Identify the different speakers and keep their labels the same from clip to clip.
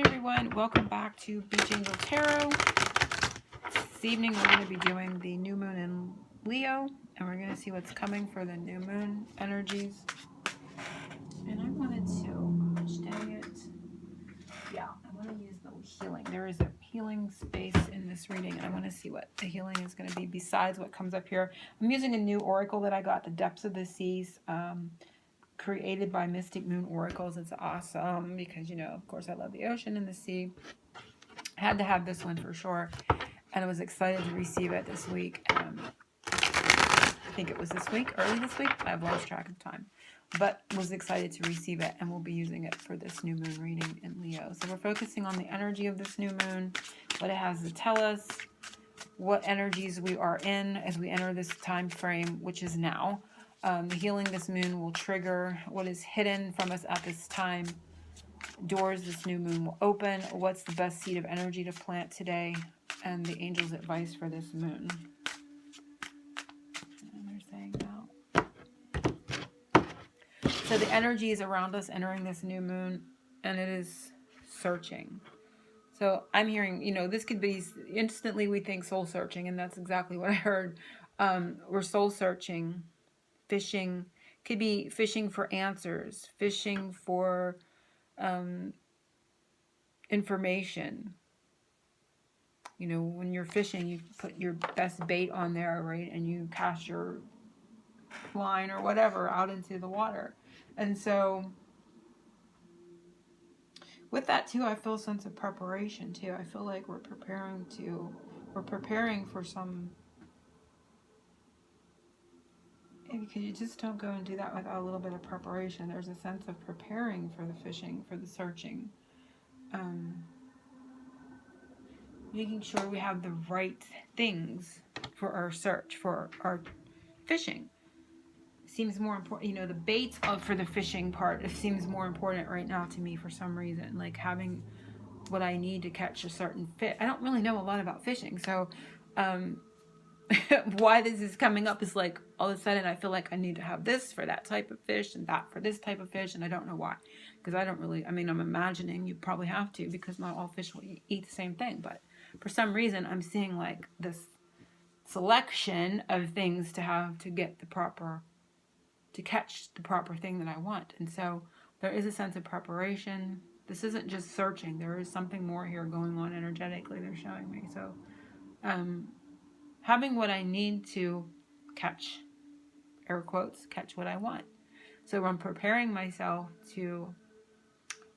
Speaker 1: everyone, welcome back to Beach Angel Tarot. This evening we're going to be doing the new moon in Leo, and we're going to see what's coming for the new moon energies. And I wanted to, which day it? Yeah, I want to use the healing. There is a healing space in this reading, and I want to see what the healing is going to be besides what comes up here. I'm using a new oracle that I got, The Depths of the Seas, created by Mystic Moon Oracles. It's awesome because, you know, of course I love the ocean and the sea. I had to have this one for sure, and I was excited to receive it this week. I think it was this week, early this week. I've lost track of time, but was excited to receive it, and we'll be using it for this new moon reading in Leo. So we're focusing on the energy of this new moon, what it has to tell us, what energies we are in as we enter this time frame, which is now. The healing this moon will trigger what is hidden from us at this time. Doors this new moon will open. What's the best seed of energy to plant today? And the angel's advice for this moon. And they're saying now. So the energy is around us entering this new moon, and it is searching. So I'm hearing, you know, this could be instantly we think soul searching, and that's exactly what I heard. We're soul searching, fishing, could be fishing for answers, fishing for information. You know, when you're fishing, you put your best bait on there, right? And you cast your line or whatever out into the water. And so with that too, I feel a sense of preparation too. I feel like we're preparing for some, because you just don't go and do that without a little bit of preparation. There's a sense of preparing for the fishing, for the searching. Making sure we have the right things for our search, for our fishing. Seems more important, you know, the bait for the fishing part, it seems more important right now to me for some reason, like having what I need to catch a certain fish. I don't really know a lot about fishing, so why this is coming up is like all of a sudden I feel like I need to have this for that type of fish and that for this type of fish, and I don't know why, because I don't really, I mean, I'm imagining you probably have to, because not all fish will eat the same thing, but for some reason I'm seeing like this selection of things to have to get the proper, to catch the proper thing that I want. And so there is a sense of preparation. This isn't just searching. There is something more here going on energetically, they're showing me. So having what I need to catch, air quotes, catch what I want. So I'm preparing myself to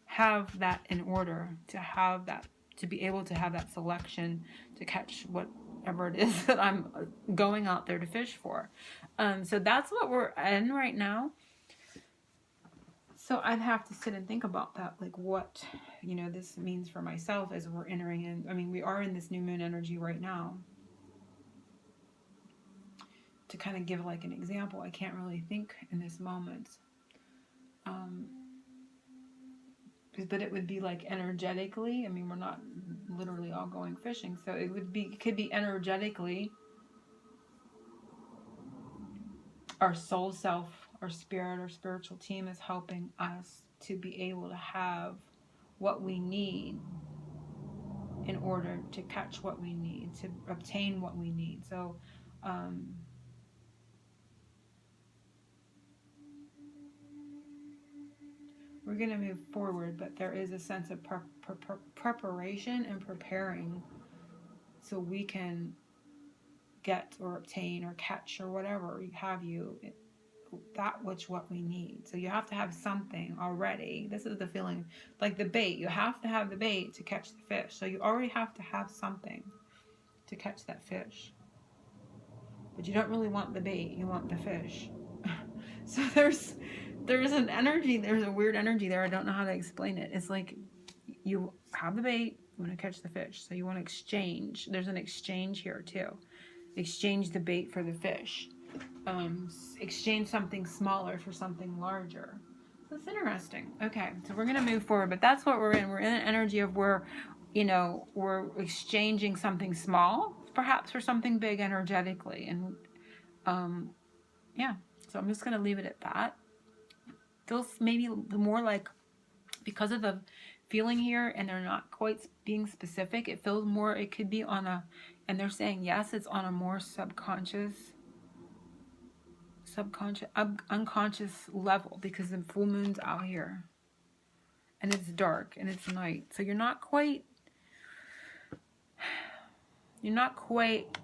Speaker 1: have that in order, to have that, to be able to have that selection to catch whatever it is that I'm going out there to fish for. So that's what we're in right now. So I'd have to sit and think about that, like what, you know, this means for myself as we're entering in. I mean, we are in this new moon energy right now. To kind of give like an example, I can't really think in this moment. But it would be like energetically. I mean, we're not literally all going fishing, so it could be energetically. Our soul self, our spirit, our spiritual team is helping us to be able to have what we need in order to catch what we need, to obtain what we need. So we're going to move forward, but there is a sense of preparation and preparing so we can get or obtain or catch or whatever have you, that which what we need. So you have to have something already. This is the feeling, like the bait. You have to have the bait to catch the fish. So you already have to have something to catch that fish. But you don't really want the bait, you want the fish. So there's an energy, there's a weird energy there. I don't know how to explain it. It's like you have the bait, you want to catch the fish. So you want to exchange. There's an exchange here too. Exchange the bait for the fish. Exchange something smaller for something larger. So it's interesting. Okay, so we're going to move forward, but that's what we're in. We're in an energy of where, you know, we're exchanging something small, perhaps for something big energetically. And yeah, so I'm just going to leave it at that. Feels maybe more like, because of the feeling here, and they're not quite being specific. It feels more, it could be on a, and they're saying, yes, it's on a more unconscious level, because the full moon's out here and it's dark and it's night. So you're not quite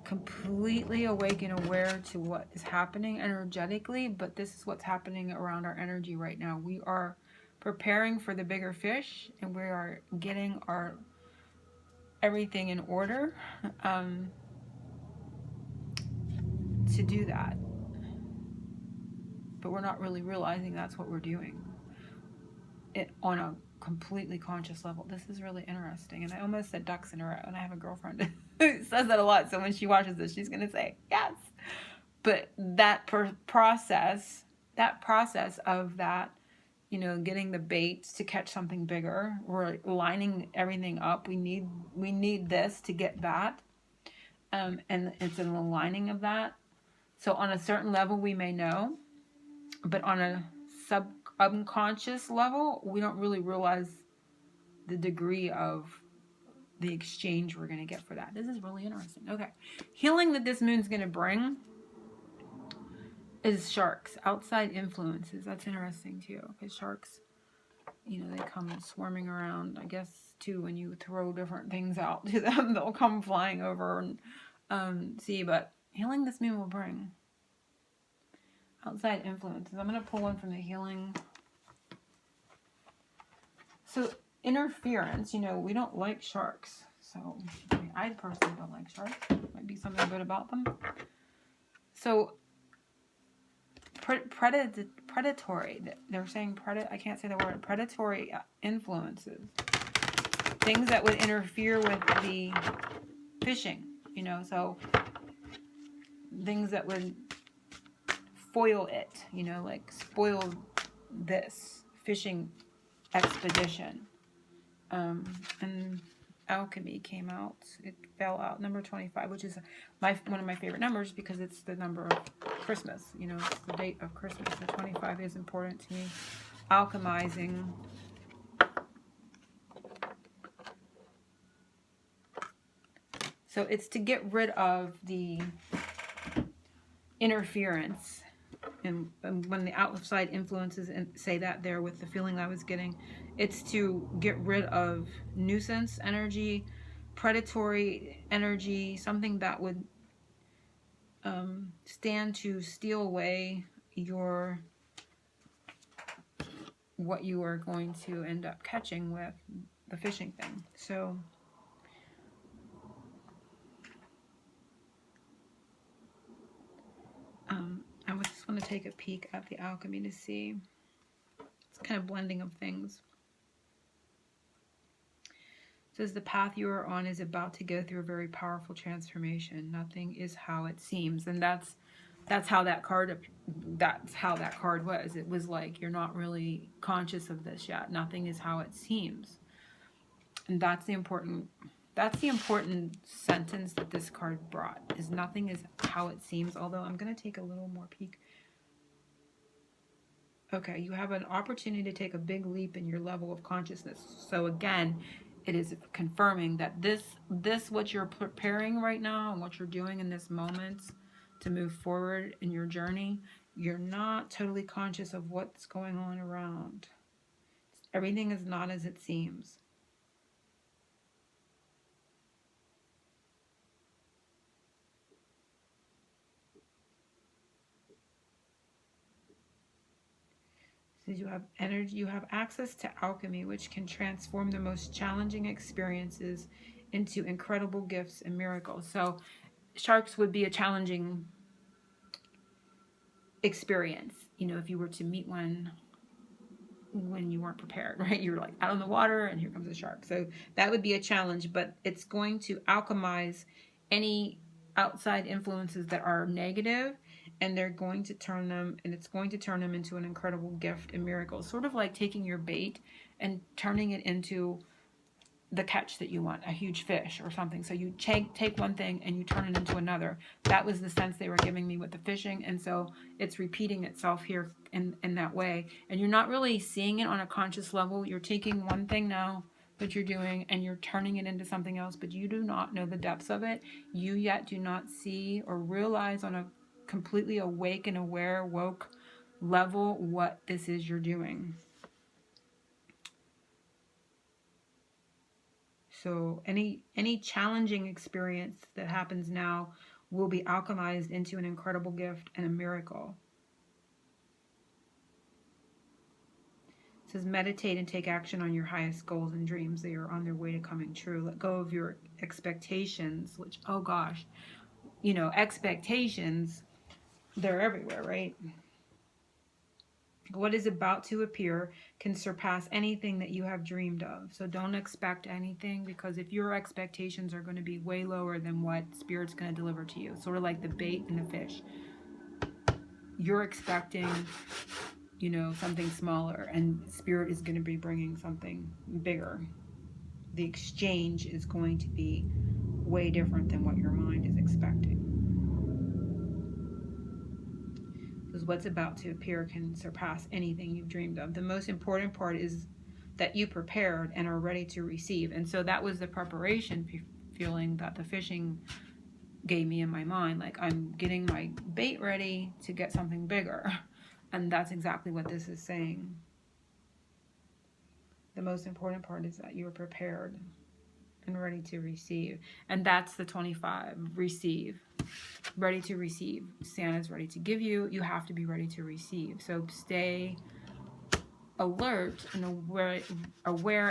Speaker 1: completely awake and aware to what is happening energetically, but this is what's happening around our energy right now. We are preparing for the bigger fish, and we are getting our everything in order to do that. But we're not really realizing that's what we're doing it on a completely conscious level. This is really interesting. And I almost said ducks in a row, and I have a girlfriend who says that a lot. So when she watches this, she's going to say, yes. But that process of that, you know, getting the baits to catch something bigger, we're lining everything up. We need this to get that. And it's an aligning of that. So on a certain level, we may know, but on a unconscious level, we don't really realize the degree of the exchange we're going to get for that. This is really interesting. Okay. Healing that this moon's going to bring is sharks. Outside influences. That's interesting too. Because sharks, you know, they come swarming around. I guess too, when you throw different things out to them, they'll come flying over and see. But healing this moon will bring outside influences. I'm going to pull one from the healing. So interference, you know, we don't like sharks. So I personally don't like sharks. Might be something good about them. So predatory, they're saying I can't say the word, predatory influences. Things that would interfere with the fishing, you know, so things that would foil it, you know, like spoil this fishing expedition. And alchemy came out. It fell out, number 25, which is one of my favorite numbers because it's the number of Christmas. You know, it's the date of Christmas. So 25 is important to me. Alchemizing. So it's to get rid of the interference. And when the outside influences and say that there with the feeling I was getting, it's to get rid of nuisance energy, predatory energy, something that would stand to steal away what you are going to end up catching with the fishing thing. So I just want to take a peek at the alchemy to see. It's kind of blending of things. It says the path you are on is about to go through a very powerful transformation. Nothing is how it seems, and that's how that card was. It was like you're not really conscious of this yet. Nothing is how it seems, and that's the important sentence that this card brought, is nothing is how it seems. Although I'm going to take a little more peek. Okay, you have an opportunity to take a big leap in your level of consciousness. So again, it is confirming that this what you're preparing right now and what you're doing in this moment to move forward in your journey, you're not totally conscious of what's going on around. Everything is not as it seems. You have energy, you have access to alchemy, which can transform the most challenging experiences into incredible gifts and miracles. So sharks would be a challenging experience, you know, if you were to meet one when you weren't prepared, right? You're like out on the water and here comes a shark. So that would be a challenge, but it's going to alchemize any outside influences that are negative, and they're going to turn them, and it's going to turn them into an incredible gift and miracle. Sort of like taking your bait and turning it into the catch that you want, a huge fish or something. So you take one thing and you turn it into another. That was the sense they were giving me with the fishing. And so it's repeating itself here in that way. And you're not really seeing it on a conscious level. You're taking one thing now what you're doing and you're turning it into something else, but you do not know the depths of it. You yet do not see or realize on a completely awake and aware, woke level what this is you're doing. So any challenging experience that happens now will be alchemized into an incredible gift and a miracle. It says meditate and take action on your highest goals and dreams. They are on their way to coming true. Let go of your expectations, which, oh gosh, you know, expectations, they're everywhere, right? What is about to appear can surpass anything that you have dreamed of. So don't expect anything, because if your expectations are going to be way lower than what Spirit's going to deliver to you, sort of like the bait and the fish, you're expecting, you know, something smaller, and Spirit is going to be bringing something bigger. The exchange is going to be way different than what your mind is expecting. Because what's about to appear can surpass anything you've dreamed of. The most important part is that you prepared and are ready to receive. And so that was the preparation feeling that the fishing gave me in my mind. Like, I'm getting my bait ready to get something bigger. And that's exactly what this is saying. The most important part is that you're prepared and ready to receive. And that's the 25. Receive. Ready to receive. Santa's ready to give you. You have to be ready to receive. So stay alert and aware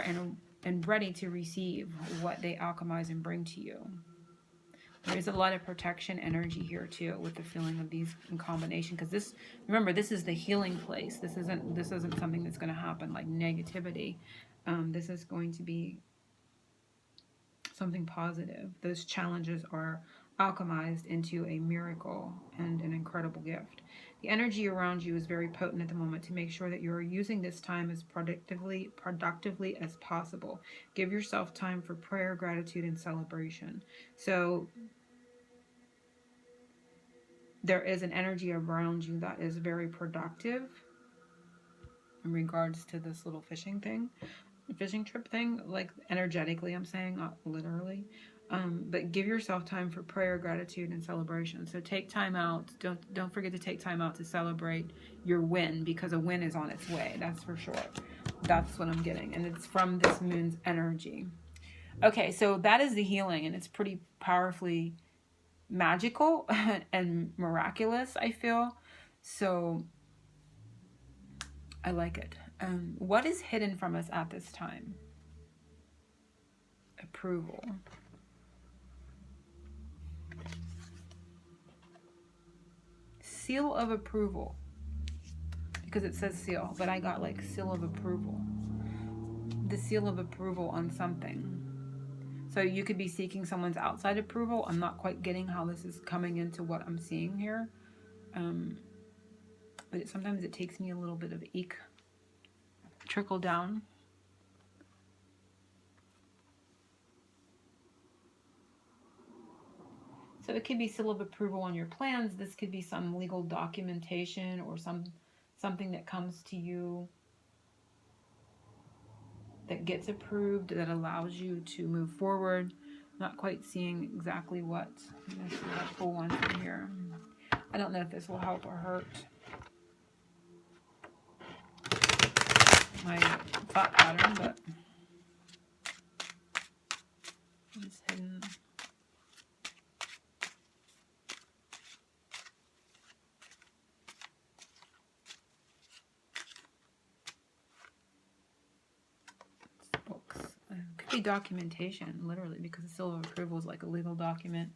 Speaker 1: and ready to receive what they alchemize and bring to you. There is a lot of protection energy here too, with the feeling of these in combination. Because this, remember, this is the healing place. This isn't something that's going to happen like negativity. This is going to be something positive. Those challenges are alchemized into a miracle and an incredible gift. The energy around you is very potent at the moment to make sure that you are using this time as productively as possible. Give yourself time for prayer, gratitude, and celebration. So there is an energy around you that is very productive in regards to this little fishing trip thing, like energetically I'm saying, not literally. But give yourself time for prayer, gratitude, and celebration. So take time out. Don't forget to take time out to celebrate your win, because a win is on its way. That's for sure. That's what I'm getting, and it's from this moon's energy. Okay, so that is the healing, and it's pretty powerfully magical and miraculous, I feel. So I like it. What is hidden from us at this time? Approval. Seal of approval. Because it says seal, but I got like seal of approval. The seal of approval on something. So you could be seeking someone's outside approval. I'm not quite getting how this is coming into what I'm seeing here. But sometimes it takes me a little bit of trickle down. So it could be seal of approval on your plans. This could be some legal documentation or something that comes to you that gets approved, that allows you to move forward. Not quite seeing exactly what. I'm going to see if I pull one from here. I don't know if this will help or hurt my thought pattern, but it's hidden. Could be documentation, literally, because the seal of approval is like a legal document.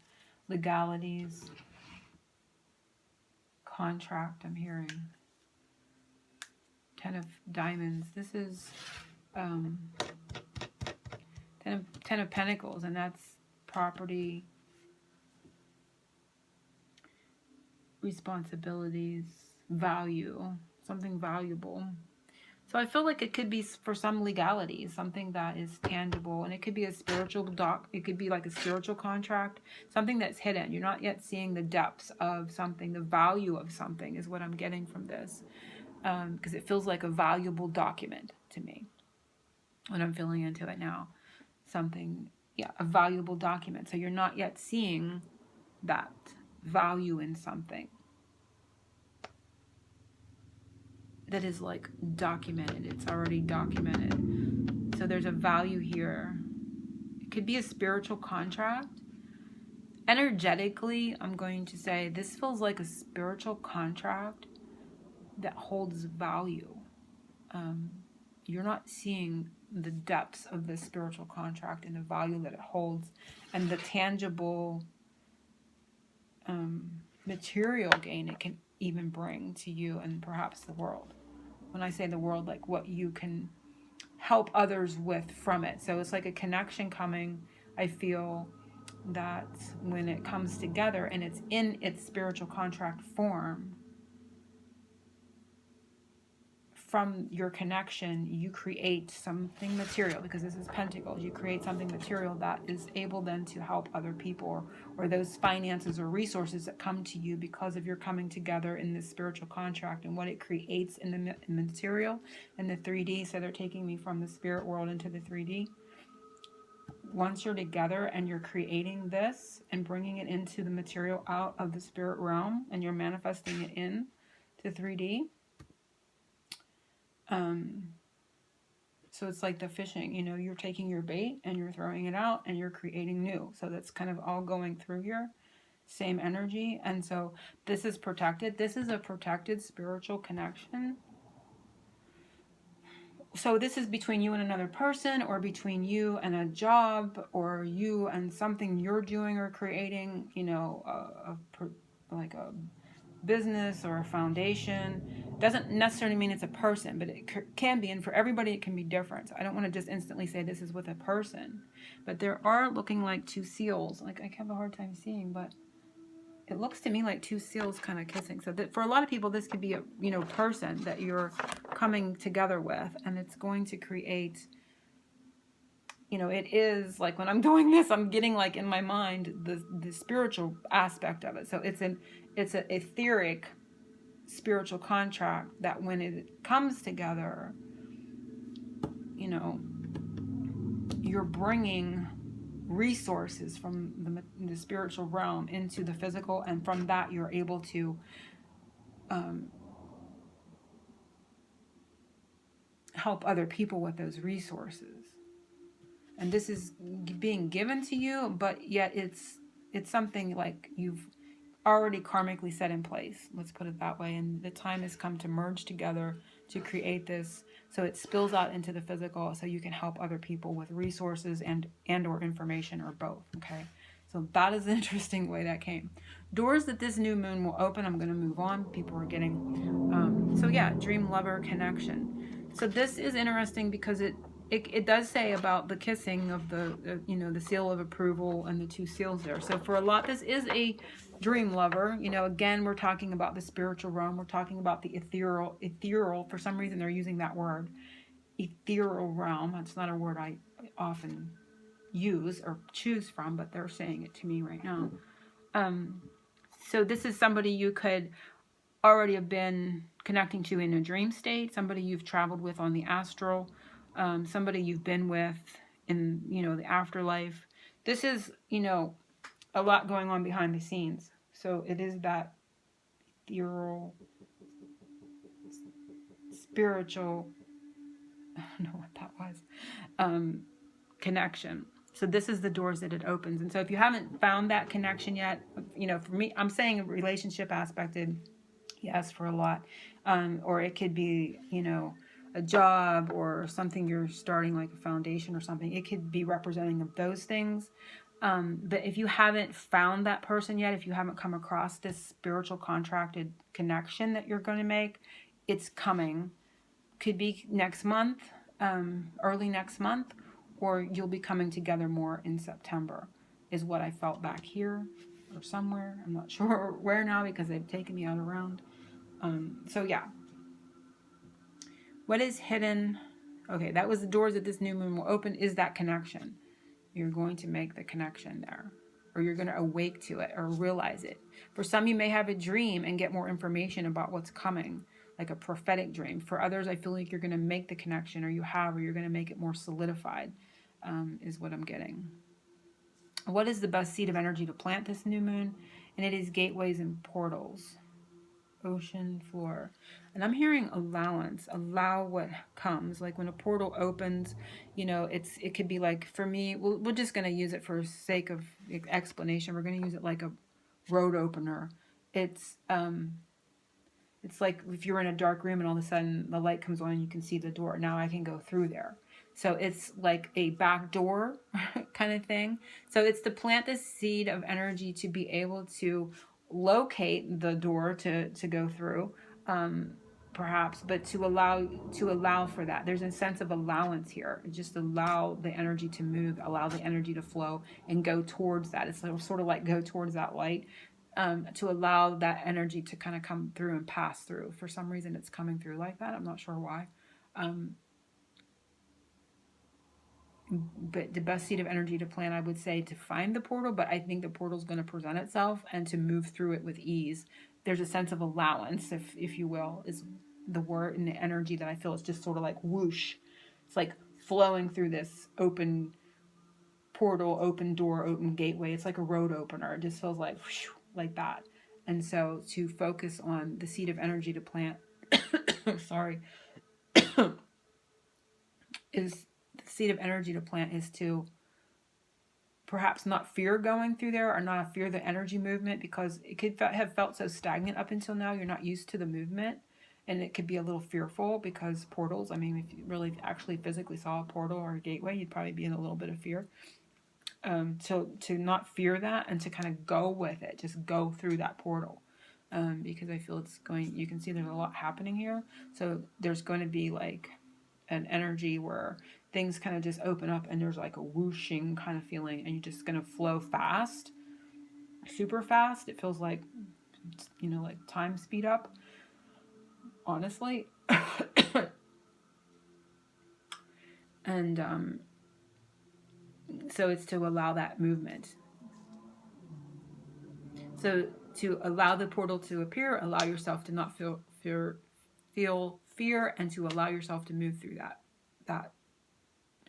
Speaker 1: Legalities. Contract, I'm hearing. 10 of diamonds. This is 10 of pentacles, and that's property, responsibilities, value, something valuable. So I feel like it could be for some legality, something that is tangible, and it could be a spiritual it could be like a spiritual contract, something that's hidden. You're not yet seeing the depths of something, the value of something is what I'm getting from this, because it feels like a valuable document to me. when I'm feeling into it now. Something, yeah, a valuable document. So you're not yet seeing that value in something that is like documented. It's already documented. So there's a value here. It could be a spiritual contract. Energetically, I'm going to say this feels like a spiritual contract that holds value. You're not seeing the depths of this spiritual contract and the value that it holds and the tangible material gain it can even bring to you and perhaps the world. When I say the world, like what you can help others with from it. So it's like a connection coming. I feel that when it comes together and it's in its spiritual contract form, from your connection, you create something material, because this is Pentacles. You create something material that is able then to help other people, or those finances or resources that come to you because of your coming together in this spiritual contract and what it creates in the material and the 3D. So they're taking me from the spirit world into the 3D. Once you're together and you're creating this and bringing it into the material out of the spirit realm and you're manifesting it in to 3D. So it's like the fishing, you know, you're taking your bait and you're throwing it out and you're creating new. So that's kind of all going through here. Same energy. And so this is protected. This is a protected spiritual connection. So this is between you and another person, or between you and a job, or you and something you're doing or creating, you know, like a business or a foundation. Doesn't necessarily mean it's a person, but it can be, and for everybody it can be different. So I don't want to just instantly say this is with a person, but there are looking like two seals. Like I have a hard time seeing, but it looks to me like two seals kind of kissing. So that for a lot of people this could be a, you know, person that you're coming together with, and it's going to create, you know, it is like when I'm doing this, I'm getting like in my mind the spiritual aspect of it. So it's an etheric spiritual contract that when it comes together, you know, you're bringing resources from the spiritual realm into the physical, and from that you're able to help other people with those resources. And this is being given to you, but yet it's something like you've already karmically set in place. Let's put it that way. And the time has come to merge together to create this, so it spills out into the physical, so you can help other people with resources and or information, or both. Okay, so that is an interesting way that came. Doors that this new moon will open. I'm going to move on. People are getting so yeah, dream lover connection. So this is interesting because it does say about the kissing of the you know, the seal of approval and the two seals there. So for a lot, this is a dream lover. You know, again, we're talking about the spiritual realm. We're talking about the ethereal. For some reason, they're using that word, ethereal realm. That's not a word I often use or choose from, but they're saying it to me right now. So this is somebody you could already have been connecting to in a dream state, somebody you've traveled with on the astral, somebody you've been with in, you know, the afterlife. This is, you know, a lot going on behind the scenes. So it is that ethereal, spiritual, I don't know what that was, connection. So this is the doors that it opens. And so if you haven't found that connection yet, you know, for me, I'm saying a relationship aspected, yes, for a lot. Or it could be, you know, a job or something you're starting, like a foundation or something. It could be representing of those things. But if you haven't found that person yet, if you haven't come across this spiritual contracted connection that you're going to make, it's coming. Could be next month, early next month, or you'll be coming together more in September, is what I felt back here or somewhere. I'm not sure where now because they've taken me out around. So yeah. What is hidden? Okay, that was the doors that this new moon will open, is that connection. You're going to make the connection there, or you're going to awake to it or realize it. For some, you may have a dream and get more information about what's coming. like a prophetic dream. For others, I feel like you're going to make the connection, or you have, or you're going to make it more solidified, is what I'm getting. What is the best seed of energy to plant this new moon? And it is gateways and portals. Ocean floor. And I'm hearing allowance. Allow what comes. Like when a portal opens, you know, it could be like, for me, we're just going to use it for sake of explanation. We're going to use it like a road opener. It's like if you're in a dark room and all of a sudden the light comes on and you can see the door. Now I can go through there. So it's like a back door kind of thing. So it's to plant the seed of energy to be able to locate the door to go through, perhaps, but to allow for that. There's a sense of allowance here. Just allow the energy to move, allow the energy to flow, and go towards that. It's sort of like go towards that light. To allow that energy to kind of come through and pass through. For some reason, it's coming through like that. I'm not sure why. But the best seed of energy to plant, I would say, to find the portal, but I think the portal is going to present itself, and to move through it with ease. There's a sense of allowance, if you will, is the word, and the energy that I feel is just sort of like whoosh. It's like flowing through this open portal, open door, open gateway. It's like a road opener. It just feels like whoosh, like that. And so to focus on the seed of energy to plant, sorry, is the seed of energy to plant is to perhaps not fear going through there, or not fear the energy movement, because it could have felt so stagnant up until now. You're not used to the movement, and it could be a little fearful, because portals, I mean, if you really actually physically saw a portal or a gateway, you'd probably be in a little bit of fear. To not fear that, and to kind of go with it, just go through that portal, because I feel it's going, you can see there's a lot happening here. So there's going to be like an energy where things kind of just open up, and there's like a whooshing kind of feeling, and you're just going to flow fast, super fast. It feels like, you know, like time speed up, honestly. And so it's to allow that movement. So to allow the portal to appear, allow yourself to not feel fear, and to allow yourself to move through that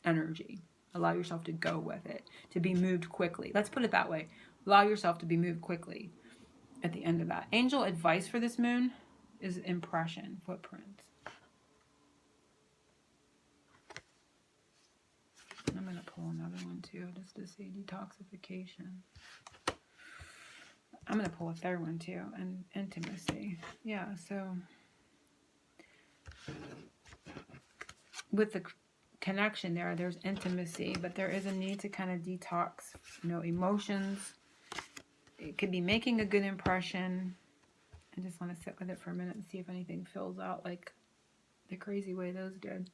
Speaker 1: energy. Allow yourself to go with it, to be moved quickly. Let's put it that way. Allow yourself to be moved quickly at the end of that. Angel advice for this moon is impression, footprints. I'm going to pull another one too, just to see detoxification. I'm going to pull a third one too, and intimacy. Yeah, so with the connection there's intimacy, but there is a need to kind of detox, you know, emotions. It could be making a good impression. I just want to sit with it for a minute and see if anything fills out like the crazy way those did.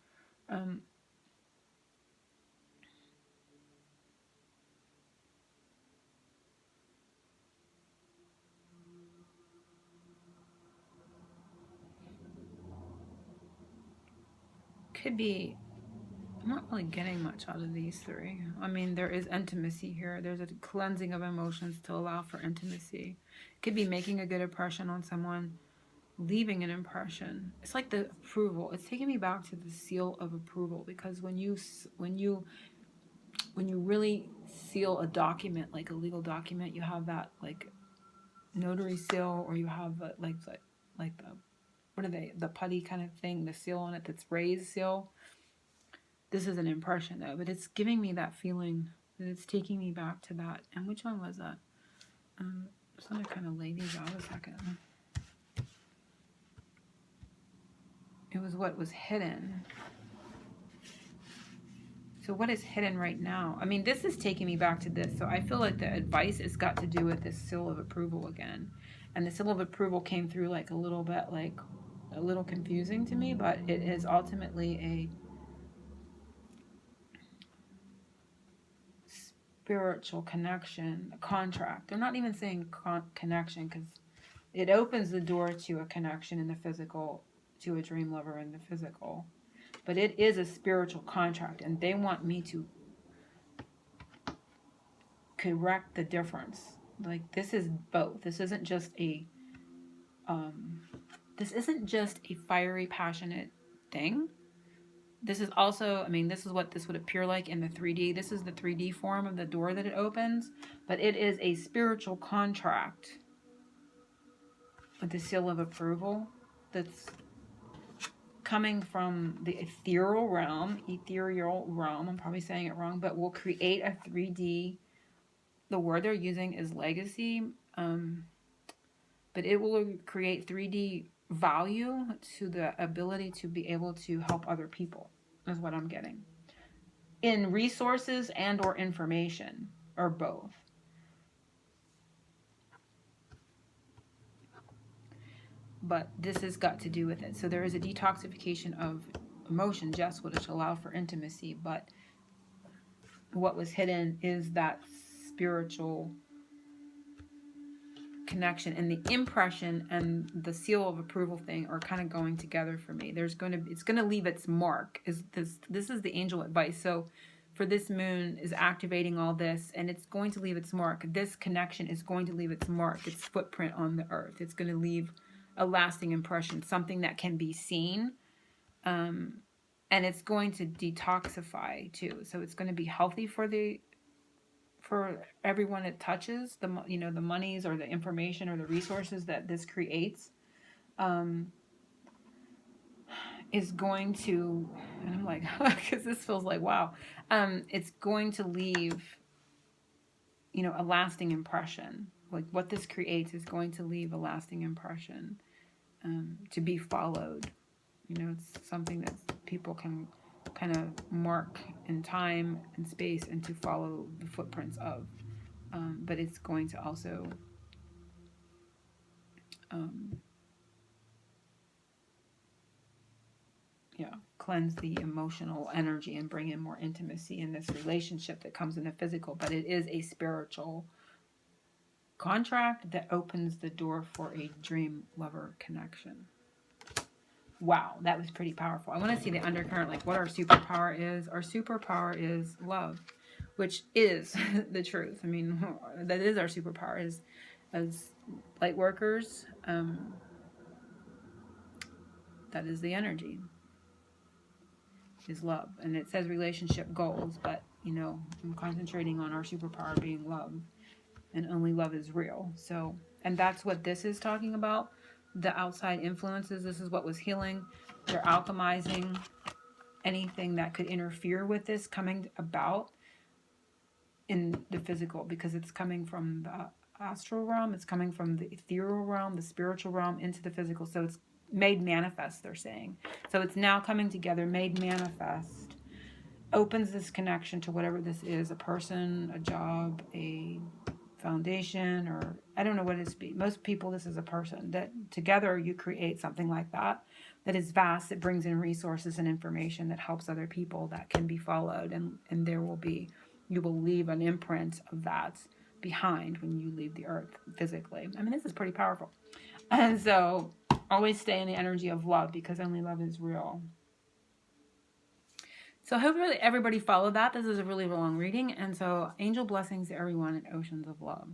Speaker 1: Could be, I'm not really getting much out of these three. I mean, there is intimacy here. There's a cleansing of emotions to allow for intimacy. Could be making a good impression on someone, leaving an impression. It's like the approval. It's taking me back to the seal of approval, because when you really seal a document, like a legal document, you have that like notary seal, or you have like the what are they, the putty kind of thing, the seal on it that's raised seal. This is an impression though, but it's giving me that feeling that it's taking me back to that. And which one was that? Just want to kind of lay these out a second. It was what was hidden. So what is hidden right now? I mean, this is taking me back to this. So I feel like the advice has got to do with this seal of approval again. And the seal of approval came through like a little bit, like a little confusing to me, but it is ultimately a spiritual connection, a contract. I'm not even saying connection, because it opens the door to a connection in the physical, to a dream lover in the physical. But it is a spiritual contract, and they want me to correct the difference. Like, this is both. This isn't just a this isn't just a fiery, passionate thing. This is also, I mean, this is what this would appear like in the 3D. This is the 3D form of the door that it opens, but it is a spiritual contract with the seal of approval that's coming from the ethereal realm, I'm probably saying it wrong, but will create a 3D, the word they're using is legacy, but it will create 3D value to the ability to be able to help other people, is what I'm getting. In resources and or information, or both. But this has got to do with it. So there is a detoxification of emotions, yes, which allow for intimacy, but what was hidden is that spiritual connection, and the impression and the seal of approval thing are kind of going together for me. It's going to leave its mark. This is the angel advice. So for this moon is activating all this, and it's going to leave its mark. This connection is going to leave its mark, its footprint on the earth. It's going to leave a lasting impression, something that can be seen, and it's going to detoxify too. So it's going to be healthy for everyone it touches, the monies or the information or the resources that this creates, is going to, and I'm like, because this feels like, wow, it's going to leave, a lasting impression. Like what this creates is going to leave a lasting impression, to be followed. It's something that people can kind of mark in time and space and to follow the footprints of. But it's going to also cleanse the emotional energy and bring in more intimacy in this relationship that comes in the physical. But it is a spiritual contract that opens the door for a dream lover connection. Wow, that was pretty powerful. I want to see the undercurrent, like what our superpower is. Our superpower is love, which is the truth. I mean, that is our superpower as light workers. That is the energy, is love. And it says relationship goals, but, I'm concentrating on our superpower being love. And only love is real. So, and that's what this is talking about. The outside influences, this is what was healing. They're alchemizing anything that could interfere with this coming about in the physical, because it's coming from the astral realm, it's coming from the ethereal realm, the spiritual realm into the physical. So it's made manifest, they're saying. So it's now coming together, made manifest, opens this connection to whatever this is, a person, a job, a foundation, or I don't know what it is. Most people, this is a person that together you create something like that is vast, that brings in resources and information that helps other people, that can be followed, and you will leave an imprint of that behind when you leave the earth physically. I mean, this is pretty powerful. And so always stay in the energy of love, because only love is real. So hopefully everybody followed that. This is a really long reading. And so angel blessings to everyone and oceans of love.